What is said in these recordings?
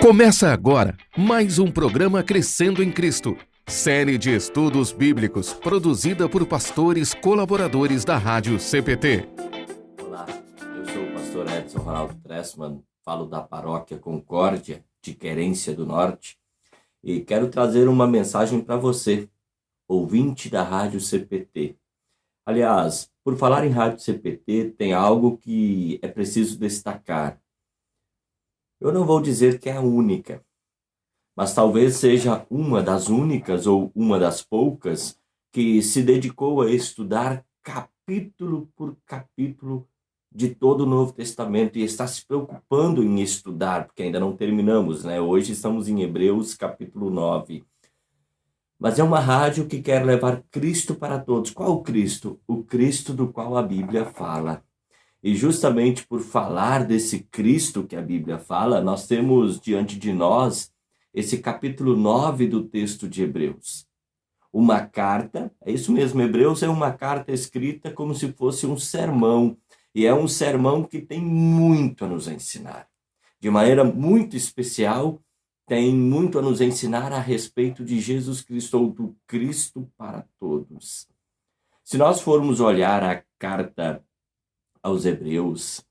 Começa agora mais um programa Crescendo em Cristo, série de estudos bíblicos produzida por pastores colaboradores da Rádio CPT. Olá, eu sou o pastor Edson Ronaldo Tressman, falo da paróquia Concórdia, de Querência do Norte, e quero trazer uma mensagem para você, ouvinte da Rádio CPT. Aliás, por falar em Rádio CPT, tem algo que é preciso destacar. Eu não vou dizer que é a única, mas talvez seja uma das únicas ou uma das poucas que se dedicou a estudar capítulo por capítulo de todo o Novo Testamento e está se preocupando em estudar, porque ainda não terminamos, né? Hoje estamos em Hebreus capítulo 9. Mas é uma rádio que quer levar Cristo para todos. Qual o Cristo? O Cristo do qual a Bíblia fala. E justamente por falar desse Cristo que a Bíblia fala, nós temos diante de nós esse capítulo 9 do texto de Hebreus. Uma carta, é isso mesmo, Hebreus é uma carta escrita como se fosse um sermão. E é um sermão que tem muito a nos ensinar. De maneira muito especial, tem muito a nos ensinar a respeito de Jesus Cristo, ou do Cristo para todos. Se nós formos olhar a carta aos Hebreus,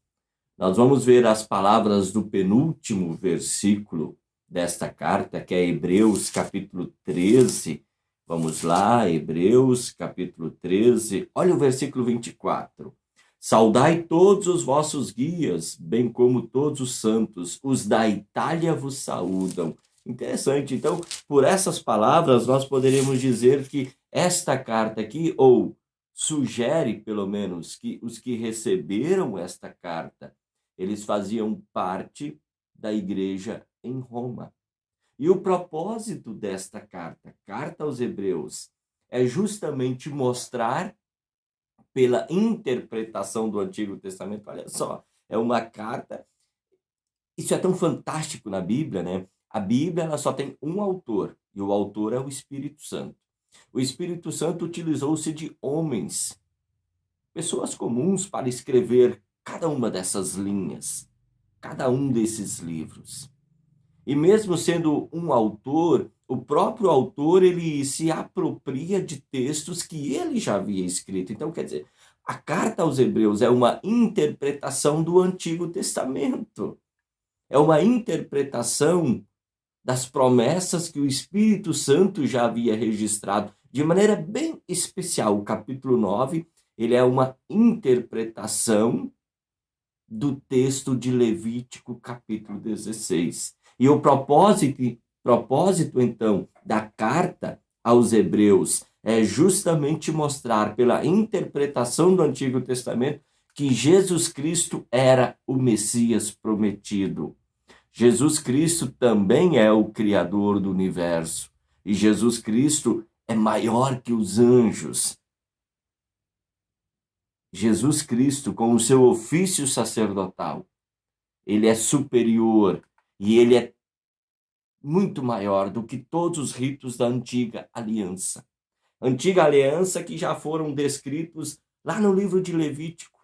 nós vamos ver as palavras do penúltimo versículo desta carta, que é Hebreus capítulo 13. Vamos lá, Hebreus capítulo 13, olha o versículo 24. Saudai todos os vossos guias, bem como todos os santos, os da Itália vos saúdam. Interessante, então, por essas palavras nós poderíamos dizer que esta carta aqui, ou sugere pelo menos que os que receberam esta carta, eles faziam parte da igreja em Roma. E o propósito desta carta, carta aos Hebreus, é justamente mostrar pela interpretação do Antigo Testamento, olha só, é uma carta, isso é tão fantástico na Bíblia, né? A Bíblia ela só tem um autor, e o autor é o Espírito Santo. O Espírito Santo utilizou-se de homens, pessoas comuns, para escrever cada uma dessas linhas, cada um desses livros. E mesmo sendo um autor, o próprio autor ele se apropria de textos que ele já havia escrito. Então, quer dizer, a carta aos Hebreus é uma interpretação do Antigo Testamento. É uma interpretação das promessas que o Espírito Santo já havia registrado de maneira bem especial. O capítulo 9, ele é uma interpretação do texto de Levítico, capítulo 16. E o propósito, então, da carta aos Hebreus é justamente mostrar, pela interpretação do Antigo Testamento, que Jesus Cristo era o Messias prometido. Jesus Cristo também é o Criador do universo. E Jesus Cristo é maior que os anjos. Jesus Cristo, com o seu ofício sacerdotal, ele é superior e ele é muito maior do que todos os ritos da antiga aliança. Antiga aliança que já foram descritos lá no livro de Levítico.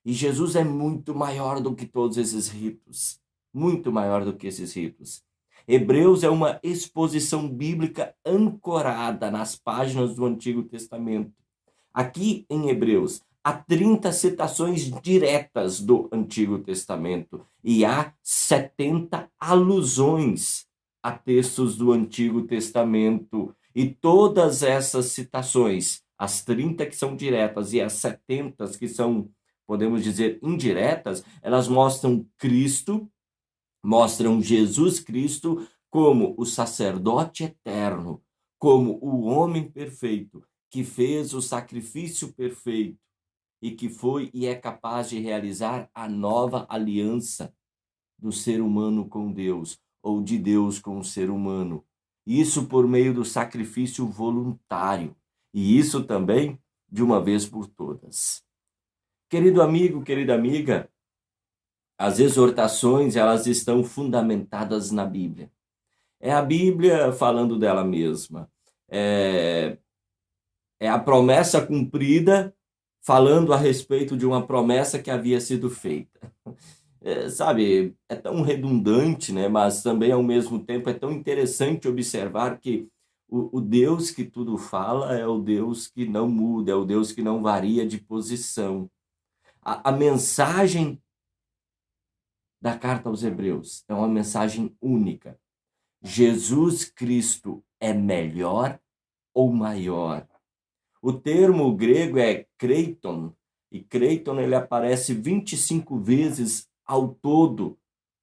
E Jesus é muito maior do que todos esses ritos. Muito maior do que esses ritos. Hebreus é uma exposição bíblica ancorada nas páginas do Antigo Testamento. Aqui em Hebreus, há 30 citações diretas do Antigo Testamento e há 70 alusões a textos do Antigo Testamento. E todas essas citações, as 30 que são diretas e as 70 que são, podemos dizer, indiretas, elas mostram Cristo, mostram Jesus Cristo como o sacerdote eterno, como o homem perfeito, que fez o sacrifício perfeito e que foi e é capaz de realizar a nova aliança do ser humano com Deus, ou de Deus com o ser humano. Isso por meio do sacrifício voluntário, e isso também de uma vez por todas. Querido amigo, querida amiga, as exortações, elas estão fundamentadas na Bíblia. É a Bíblia falando dela mesma. É a promessa cumprida falando a respeito de uma promessa que havia sido feita. sabe, é tão redundante, né? Mas também, ao mesmo tempo, é tão interessante observar que o Deus que tudo fala é o Deus que não muda, é o Deus que não varia de posição. A mensagem da carta aos Hebreus é uma mensagem única. Jesus Cristo é melhor ou maior? O termo grego é kreiton, e kreiton ele aparece 25 vezes ao todo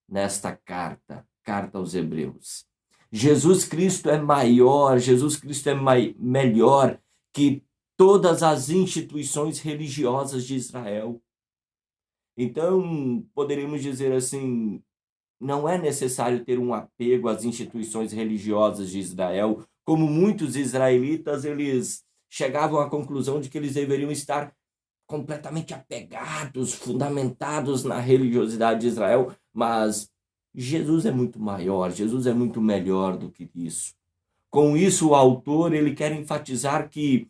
nesta carta aos Hebreus. Jesus Cristo é maior, Jesus Cristo é melhor que todas as instituições religiosas de Israel. Então, poderíamos dizer assim, não é necessário ter um apego às instituições religiosas de Israel, como muitos israelitas, eles chegavam à conclusão de que eles deveriam estar completamente apegados, fundamentados na religiosidade de Israel, mas Jesus é muito maior, Jesus é muito melhor do que isso. Com isso, o autor ele quer enfatizar que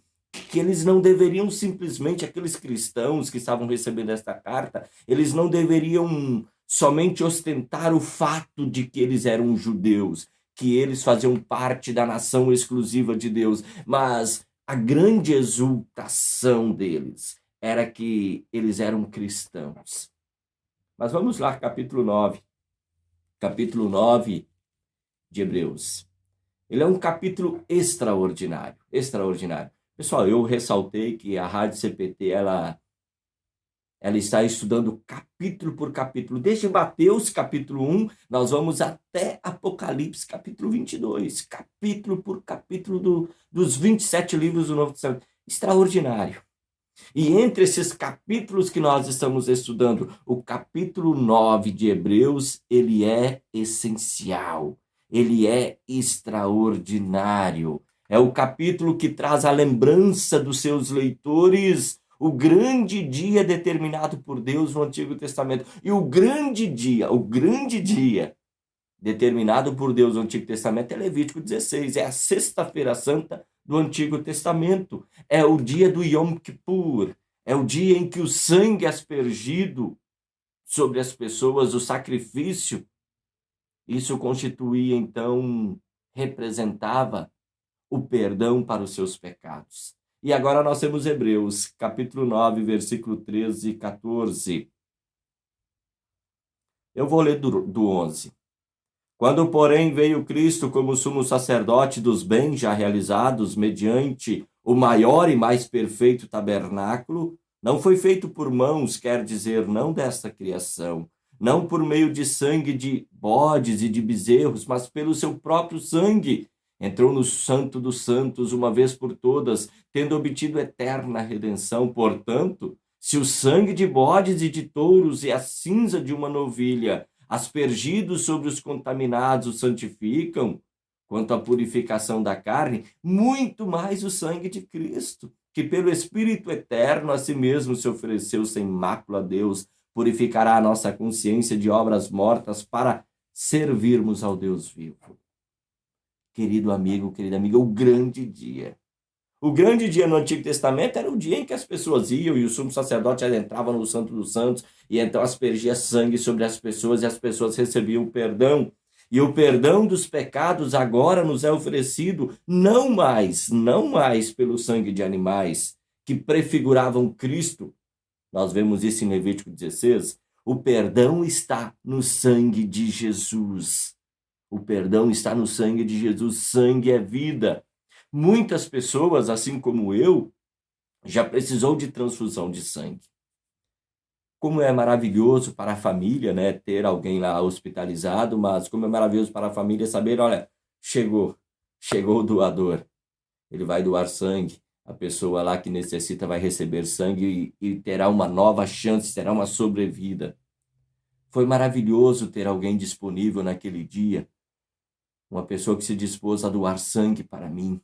eles não deveriam simplesmente, aqueles cristãos que estavam recebendo esta carta, eles não deveriam somente ostentar o fato de que eles eram judeus, que eles faziam parte da nação exclusiva de Deus, mas a grande exultação deles era que eles eram cristãos. Mas vamos lá, capítulo 9. Capítulo 9 de Hebreus. Ele é um capítulo extraordinário, extraordinário. Pessoal, eu ressaltei que a Rádio CPT, ela está estudando capítulo por capítulo. Desde Mateus, capítulo 1, nós vamos até Apocalipse, capítulo 22. Capítulo por capítulo dos 27 livros do Novo Testamento. Extraordinário. E entre esses capítulos que nós estamos estudando, o capítulo 9 de Hebreus, ele é essencial. Ele é extraordinário. É o capítulo que traz a lembrança dos seus leitores o grande dia determinado por Deus no Antigo Testamento. E o grande dia determinado por Deus no Antigo Testamento é Levítico 16, é a sexta-feira santa do Antigo Testamento. É o dia do Yom Kippur, é o dia em que o sangue é aspergido sobre as pessoas, o sacrifício. Isso constituía, então, representava o perdão para os seus pecados. E agora nós temos Hebreus, capítulo 9, versículo 13 e 14. Eu vou ler do 11. Quando, porém, veio Cristo como sumo sacerdote dos bens já realizados mediante o maior e mais perfeito tabernáculo, não foi feito por mãos, quer dizer, não desta criação, não por meio de sangue de bodes e de bezerros, mas pelo seu próprio sangue, entrou no Santo dos Santos uma vez por todas, tendo obtido eterna redenção. Portanto, se o sangue de bodes e de touros e a cinza de uma novilha, aspergidos sobre os contaminados, os santificam, quanto à purificação da carne, muito mais o sangue de Cristo, que pelo Espírito eterno a si mesmo se ofereceu sem mácula a Deus, purificará a nossa consciência de obras mortas para servirmos ao Deus vivo. Querido amigo, querida amiga, o grande dia. O grande dia no Antigo Testamento era o dia em que as pessoas iam e o sumo sacerdote entrava no Santo dos Santos e então aspergia sangue sobre as pessoas e as pessoas recebiam o perdão. E o perdão dos pecados agora nos é oferecido não mais pelo sangue de animais que prefiguravam Cristo. Nós vemos isso em Levítico 16. O perdão está no sangue de Jesus. O perdão está no sangue de Jesus. Sangue é vida. Muitas pessoas, assim como eu, já precisou de transfusão de sangue. Como é maravilhoso para a família, né, ter alguém lá hospitalizado, mas como é maravilhoso para a família saber, olha, chegou o doador. Ele vai doar sangue. A pessoa lá que necessita vai receber sangue e terá uma nova chance, terá uma sobrevida. Foi maravilhoso ter alguém disponível naquele dia. Uma pessoa que se dispôs a doar sangue para mim.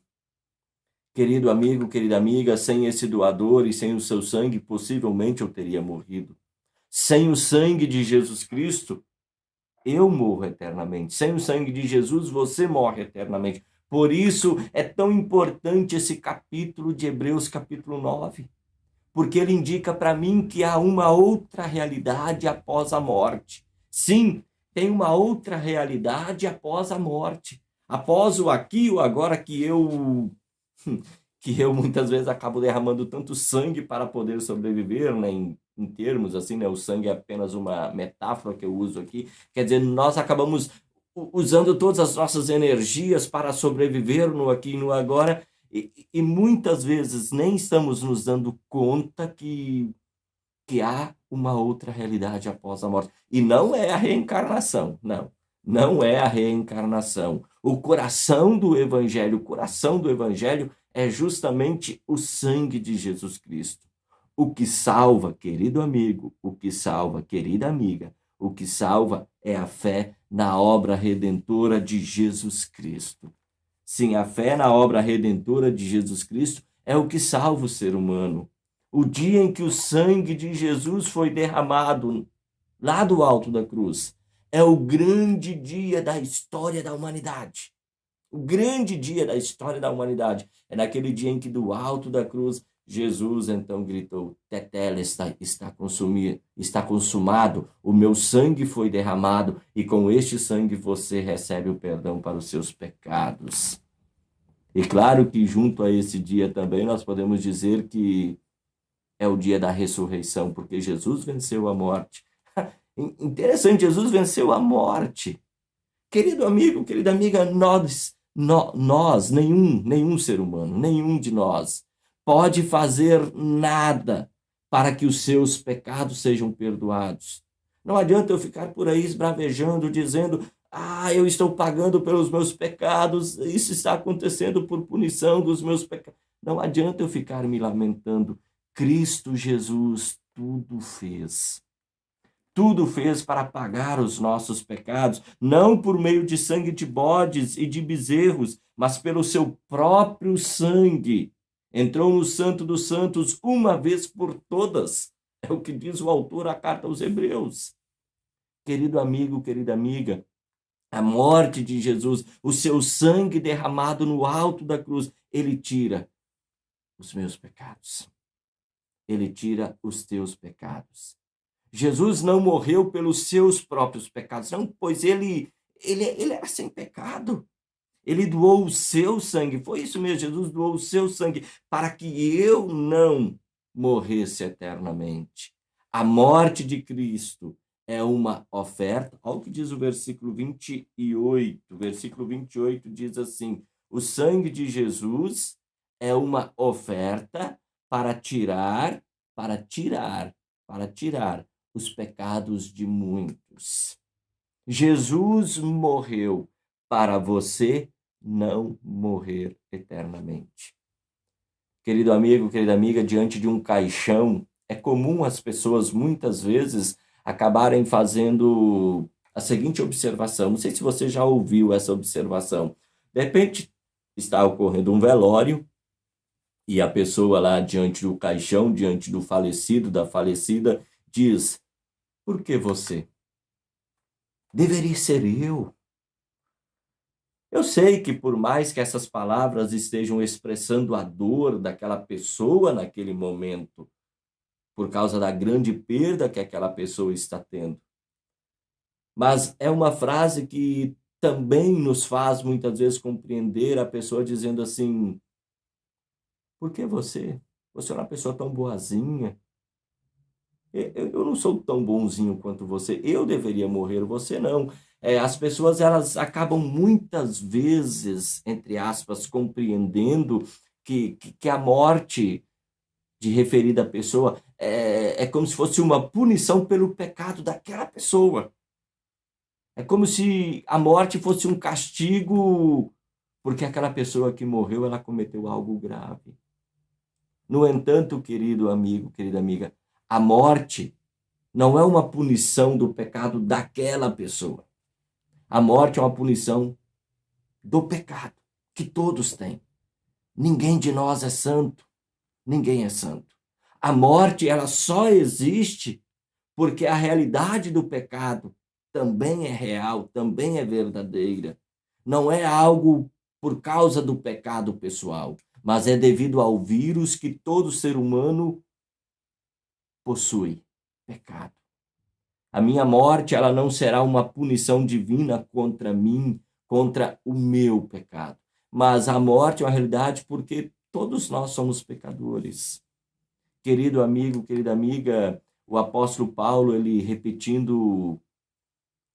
Querido amigo, querida amiga, sem esse doador e sem o seu sangue, possivelmente eu teria morrido. Sem o sangue de Jesus Cristo, eu morro eternamente. Sem o sangue de Jesus, você morre eternamente. Por isso é tão importante esse capítulo de Hebreus, capítulo 9. porque ele indica para mim que há uma outra realidade após a morte. Sim, tem uma outra realidade após a morte. Após o aqui e o agora que eu muitas vezes acabo derramando tanto sangue para poder sobreviver, né? Em termos assim, né? O sangue é apenas uma metáfora que eu uso aqui. Quer dizer, nós acabamos usando todas as nossas energias para sobreviver no aqui e no agora, e muitas vezes nem estamos nos dando conta que há uma outra realidade após a morte. E não é a reencarnação, não. Não é a reencarnação. O coração do evangelho é justamente o sangue de Jesus Cristo. O que salva, querido amigo, o que salva, querida amiga, o que salva é a fé na obra redentora de Jesus Cristo. Sim, a fé na obra redentora de Jesus Cristo é o que salva o ser humano. O dia em que o sangue de Jesus foi derramado lá do alto da cruz é o grande dia da história da humanidade. O grande dia da história da humanidade é naquele dia em que do alto da cruz Jesus então gritou: Tetelestai, está consumado, o meu sangue foi derramado e com este sangue você recebe o perdão para os seus pecados. E claro que junto a esse dia também nós podemos dizer que é o dia da ressurreição, porque Jesus venceu a morte. Interessante, Jesus venceu a morte. Querido amigo, querida amiga, nenhum ser humano, nenhum de nós pode fazer nada para que os seus pecados sejam perdoados. Não adianta eu ficar por aí esbravejando, dizendo: eu estou pagando pelos meus pecados, isso está acontecendo por punição dos meus pecados. Não adianta eu ficar me lamentando. Cristo Jesus tudo fez. Tudo fez para pagar os nossos pecados, não por meio de sangue de bodes e de bezerros, mas pelo seu próprio sangue. Entrou no Santo dos Santos uma vez por todas. É o que diz o autor da carta aos Hebreus. Querido amigo, querida amiga, a morte de Jesus, o seu sangue derramado no alto da cruz, ele tira os meus pecados. Ele tira os teus pecados. Jesus não morreu pelos seus próprios pecados, não, pois ele era sem pecado. Ele doou o seu sangue, foi isso mesmo, Jesus doou o seu sangue para que eu não morresse eternamente. A morte de Cristo é uma oferta. Olha o que diz o versículo 28. Versículo 28 diz assim: o sangue de Jesus é uma oferta para tirar os pecados de muitos. Jesus morreu para você não morrer eternamente. Querido amigo, querida amiga, diante de um caixão, é comum as pessoas muitas vezes acabarem fazendo a seguinte observação. Não sei se você já ouviu essa observação. De repente, está ocorrendo um velório e a pessoa lá diante do caixão, diante do falecido, da falecida, diz: por que você? Deveria ser eu. Eu sei que por mais que essas palavras estejam expressando a dor daquela pessoa naquele momento, por causa da grande perda que aquela pessoa está tendo, mas é uma frase que também nos faz muitas vezes compreender a pessoa dizendo assim: por que você? Você é uma pessoa tão boazinha. Eu não sou tão bonzinho quanto você. Eu deveria morrer, você não. As pessoas elas acabam muitas vezes, entre aspas, compreendendo que a morte de referida pessoa é como se fosse uma punição pelo pecado daquela pessoa. É como se a morte fosse um castigo porque aquela pessoa que morreu, ela cometeu algo grave. No entanto, querido amigo, querida amiga, a morte não é uma punição do pecado daquela pessoa. A morte é uma punição do pecado que todos têm. Ninguém de nós é santo. Ninguém é santo. A morte, ela só existe porque a realidade do pecado também é real, também é verdadeira. Não é algo por causa do pecado pessoal, mas é devido ao vírus que todo ser humano possui? Pecado. A minha morte, ela não será uma punição divina contra mim, contra o meu pecado. Mas a morte é uma realidade porque todos nós somos pecadores. Querido amigo, querida amiga, o apóstolo Paulo, ele repetindo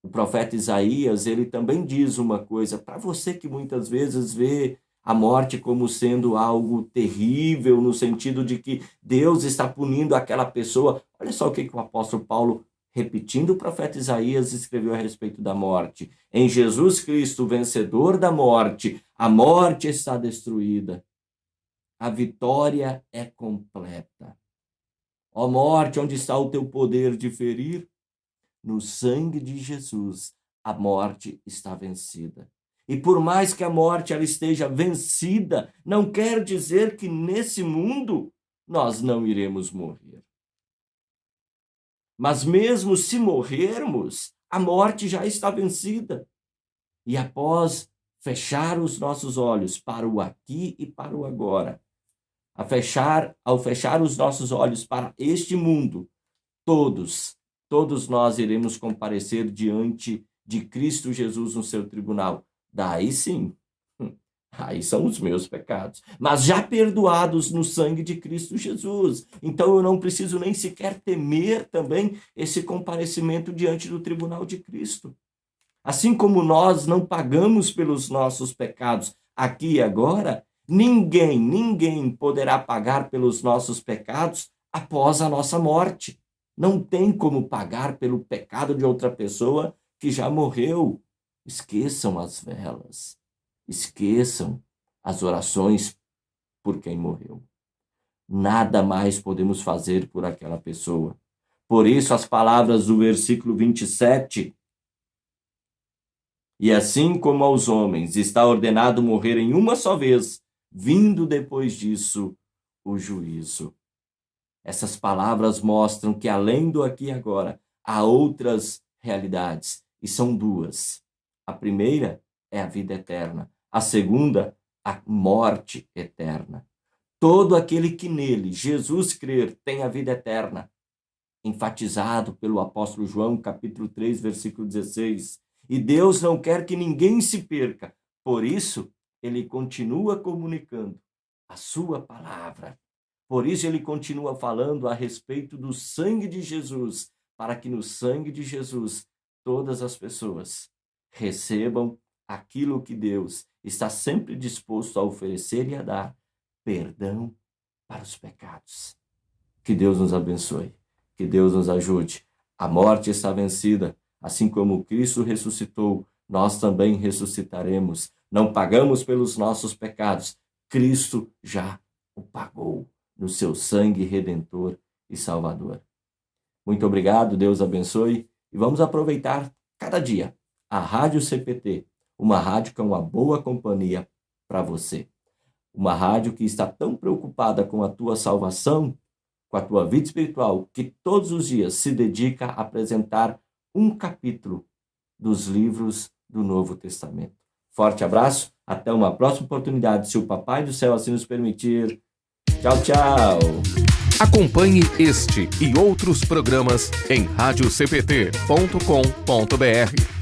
o profeta Isaías, ele também diz uma coisa, para você que muitas vezes vê a morte como sendo algo terrível, no sentido de que Deus está punindo aquela pessoa. Olha só o que o apóstolo Paulo, repetindo o profeta Isaías, escreveu a respeito da morte. Em Jesus Cristo, vencedor da morte, a morte está destruída. A vitória é completa. Ó morte, onde está o teu poder de ferir? No sangue de Jesus, a morte está vencida. E por mais que a morte ela esteja vencida, não quer dizer que nesse mundo nós não iremos morrer. Mas mesmo se morrermos, a morte já está vencida. E após fechar os nossos olhos para o aqui e para o agora, ao fechar os nossos olhos para este mundo, todos nós iremos comparecer diante de Cristo Jesus no seu tribunal. Daí sim, aí são os meus pecados, mas já perdoados no sangue de Cristo Jesus. Então eu não preciso nem sequer temer também esse comparecimento diante do tribunal de Cristo. Assim como nós não pagamos pelos nossos pecados aqui e agora, ninguém poderá pagar pelos nossos pecados após a nossa morte. Não tem como pagar pelo pecado de outra pessoa que já morreu. Esqueçam as velas. Esqueçam as orações por quem morreu. Nada mais podemos fazer por aquela pessoa. Por isso, as palavras do versículo 27. E assim como aos homens está ordenado morrerem uma só vez, vindo depois disso o juízo. Essas palavras mostram que além do aqui e agora, há outras realidades, e são duas. A primeira é a vida eterna. A segunda, a morte eterna. Todo aquele que nele, Jesus, crer, tem a vida eterna. Enfatizado pelo apóstolo João, capítulo 3, versículo 16. E Deus não quer que ninguém se perca. Por isso, ele continua comunicando a sua palavra. Por isso, ele continua falando a respeito do sangue de Jesus, para que no sangue de Jesus todas as pessoas recebam aquilo que Deus está sempre disposto a oferecer e a dar, perdão para os pecados. Que Deus nos abençoe, que Deus nos ajude. A morte está vencida, assim como Cristo ressuscitou, nós também ressuscitaremos. Não pagamos pelos nossos pecados, Cristo já o pagou no seu sangue redentor e salvador. Muito obrigado, Deus abençoe, e vamos aproveitar cada dia a Rádio CPT, uma rádio que é uma boa companhia para você. Uma rádio que está tão preocupada com a tua salvação, com a tua vida espiritual, que todos os dias se dedica a apresentar um capítulo dos livros do Novo Testamento. Forte abraço, até uma próxima oportunidade, se o Papai do Céu assim nos permitir. Tchau, tchau! Acompanhe este e outros programas em radiocpt.com.br.